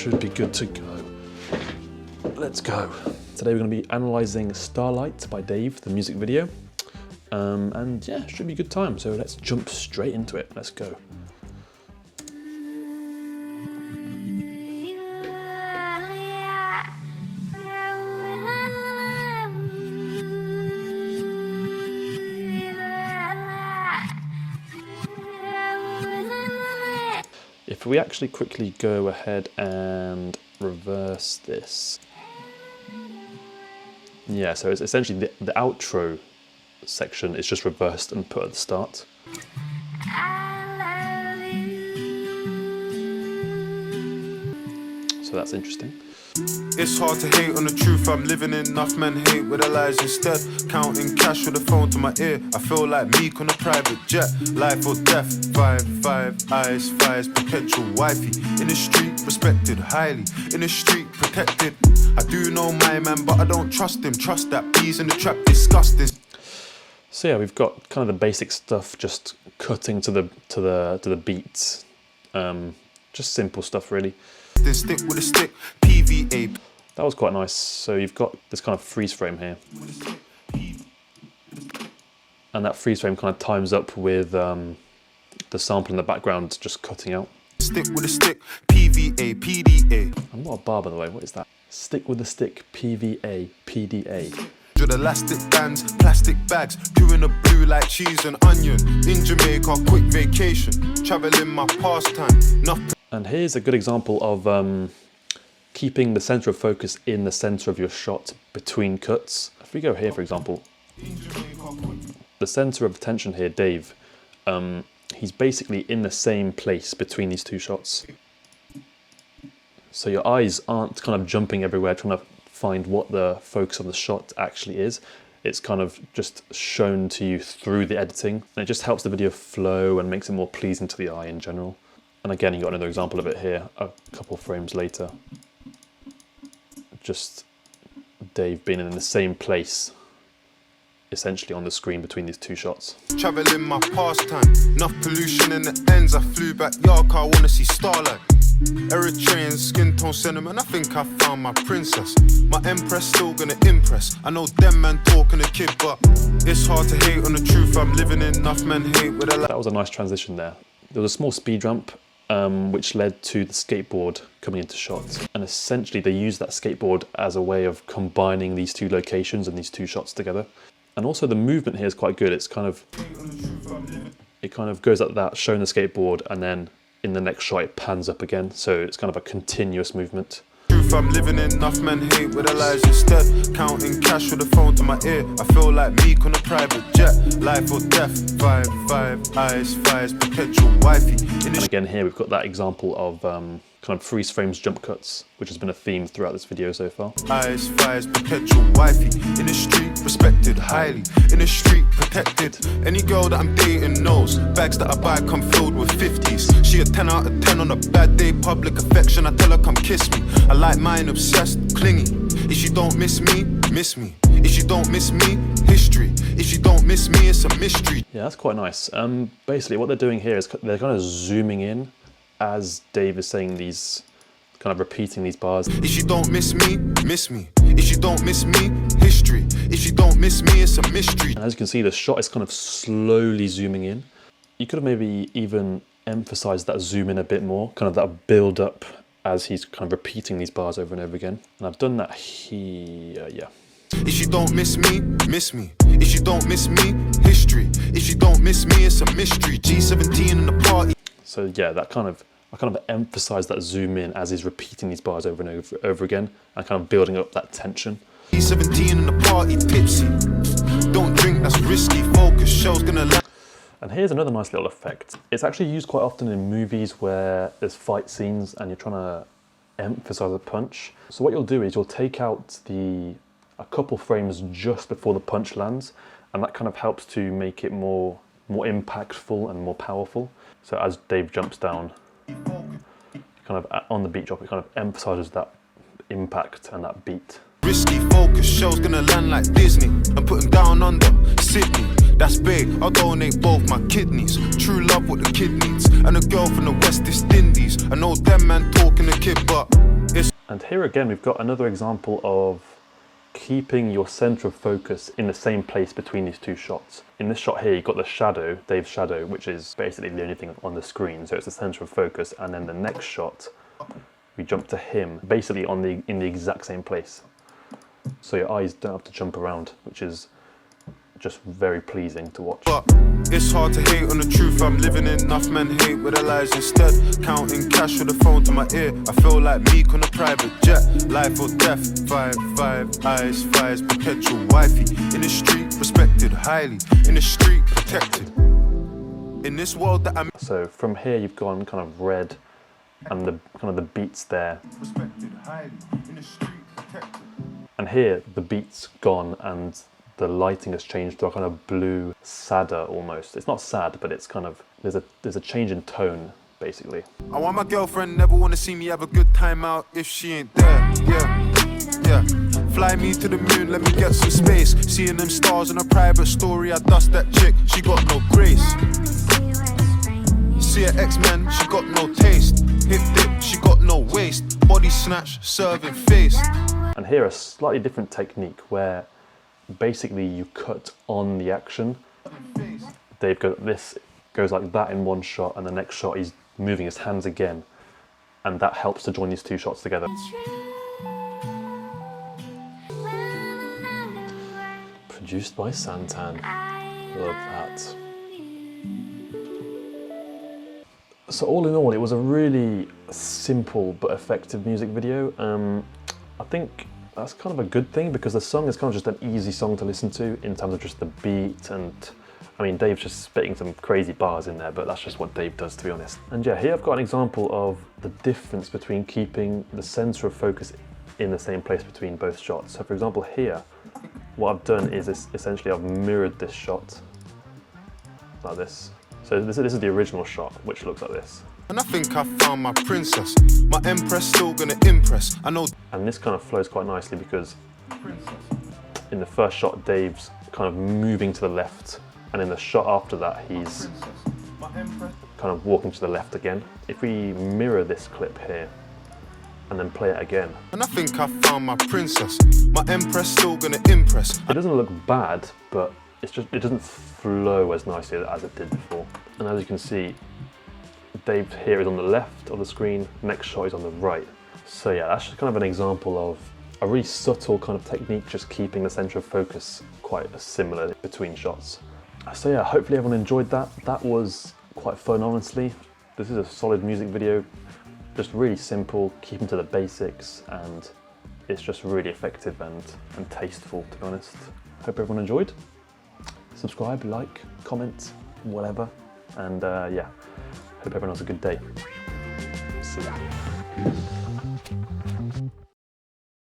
should be good to go. Let's go. Today we're going to be analysing Starlight by Dave, the music video. And yeah, should be a good time. So let's jump straight into it. Let's go. If we actually quickly go ahead and reverse this. Yeah, so it's essentially the outro section is just reversed and put at the start. So that's interesting. It's hard to hate on the truth I'm living in. Enough men hate with their lies instead. Counting cash with a phone to my ear. I feel like Meek on a private jet. Life or death. Five eyes, fires, potential wifey. In the street, respected highly. In the street, protected. I do know my man, but I don't trust him. Trust that bees in the trap, disgusting. So yeah, we've got kind of the basic stuff, just cutting to the beats. Just simple stuff, really. Stick with a stick, PVA. That was quite nice. So you've got this kind of freeze frame here. And that freeze frame kind of times up with the sample in the background just cutting out. Stick with a stick, PVA, PDA. I'm not a bar, by the way. What is that? Stick with a stick, PVA, PDA. With elastic bands, plastic bags, doing a blue like cheese and onion. In Jamaica, quick vacation, traveling my pastime. And here's a good example of keeping the center of focus in the center of your shot between cuts. If we go here, for example, the center of attention here, Dave, he's basically in the same place between these two shots. So your eyes aren't kind of jumping everywhere trying to find what the focus of the shot actually is. It's kind of just shown to you through the editing, and it just helps the video flow and makes it more pleasing to the eye in general. And again, you got another example of it here, a couple frames later. Just Dave being in the same place, essentially on the screen between these two shots. Traveling my pastime, enough pollution in the ends. I flew back yard car, I wanna see Starlight. Eritrean skin tone sentiment, I think I found my princess. My empress still gonna impress. I know them man talking a kid, but it's hard to hate on the truth I'm living in. Enough men hate with a That was a nice transition there. There was a small speed ramp which led to the skateboard coming into shot. And essentially they used that skateboard as a way of combining these two locations and these two shots together. And also the movement here is quite good. It kind of goes like that, showing the skateboard, and then in the next shot it pans up again. So it's kind of a continuous movement. I'm living in, enough men hate with their lies instead. Counting cash with a phone to my ear. I feel like Meek on a private jet. Life or death. Five eyes, fires, potential wifey. And again here we've got that example of kind of freeze frames, jump cuts, which has been a theme throughout this video so far. Eyes, fires, potential wifey. In the street, respected highly. In the street, protected. Any girl that I'm dating knows. Bags that I buy come filled with 50s. She a 10 out of 10 on a bad day. Public affection, I tell her come kiss me. I like mine obsessed, clingy. If you don't miss me, miss me. If you don't miss me, history. If you don't miss me, it's a mystery. Yeah, that's quite nice. Basically what they're doing here is they're kind of zooming in as Dave is saying these, kind of repeating these bars. If you don't miss me, miss me. If you don't miss me, history. If you don't miss me, it's a mystery. And as you can see, the shot is kind of slowly zooming in. You could have maybe even emphasized that zoom in a bit more, kind of that build up as he's kind of repeating these bars over and over again. And I've done that here, yeah. If you don't miss me, miss me. If you don't miss me, history. If you don't miss me, it's a mystery. G17 in the party. So yeah, I kind of emphasise that zoom in as he's repeating these bars over and over again, and kind of building up that tension. G17 in the party, tipsy. Don't drink, that's risky. Focus, show's gonna land. And here's another nice little effect. It's actually used quite often in movies where there's fight scenes and you're trying to emphasise a punch. So what you'll do is you'll take out a couple frames just before the punch lands, and that kind of helps to make it more impactful and more powerful. So as Dave jumps down, kind of on the beat drop, it kind of emphasises that impact and that beat. Risky focus, show's gonna land like Disney. I'm putting down under Sydney. That's big, I'll donate both my kidneys. True love what the kid needs. And a girl from the West Indies. I know them man talking the kid, but it's... And here again, we've got another example of keeping your center of focus in the same place between these two shots. In this shot here, you've got the shadow, Dave's shadow, which is basically the only thing on the screen, so it's the center of focus. And then the next shot, we jump to him, basically in the exact same place. So your eyes don't have to jump around, which is just very pleasing to watch. But it's hard to hate on the truth I'm living in. Enough men hate with their lies instead. Counting cash with the phone to my ear. I feel like Meek on a private jet. Life or death, 5 eyes, fires, perpetual wifey. In the street, respected highly. In the street, protected. In this world that I'm... So from here you've gone kind of red, and the kind of the beats there. Respected highly. In the street, protected. And here the beat's gone and the lighting has changed to a kind of blue, sadder almost. It's not sad, but it's kind of, there's a change in tone, basically. I want my girlfriend, never want to see me have a good time out if she ain't there, yeah. Fly me to the moon, let me get some space. Seeing them stars in a private story, I dust that chick, she got no grace. See her X-Men, she got no taste. Hip dip, she got no waist. Body snatch, serving face. And here a slightly different technique where basically you cut on the action. They've got this, goes like that in one shot, and the next shot he's moving his hands again, and that helps to join these two shots together. Produced by Santan. Love that. So all in all, it was a really simple but effective music video. I think that's kind of a good thing, because the song is kind of just an easy song to listen to in terms of just the beat, and I mean, Dave's just spitting some crazy bars in there, but that's just what Dave does, to be honest. And yeah, here I've got an example of the difference between keeping the center of focus in the same place between both shots. So for example here, what I've done is essentially I've mirrored this shot like this. So this is the original shot, which looks like this. And I think I found my princess. My empress still gonna impress. I know. And this kind of flows quite nicely because in the first shot, Dave's kind of moving to the left, and in the shot after that, he's kind of walking to the left again. If we mirror this clip here and then play it again. And I think I found my princess. My empress still gonna impress. It doesn't look bad, but it doesn't flow as nicely as it did before. And as you can see, Dave here is on the left of the screen, next shot is on the right. So yeah, that's just kind of an example of a really subtle kind of technique, just keeping the center of focus quite similar between shots. So yeah, hopefully everyone enjoyed that. That was quite fun, honestly. This is a solid music video, just really simple, keeping to the basics, and it's just really effective and tasteful, to be honest. Hope everyone enjoyed. Subscribe, like, comment, whatever, and yeah, hope everyone has a good day. See ya.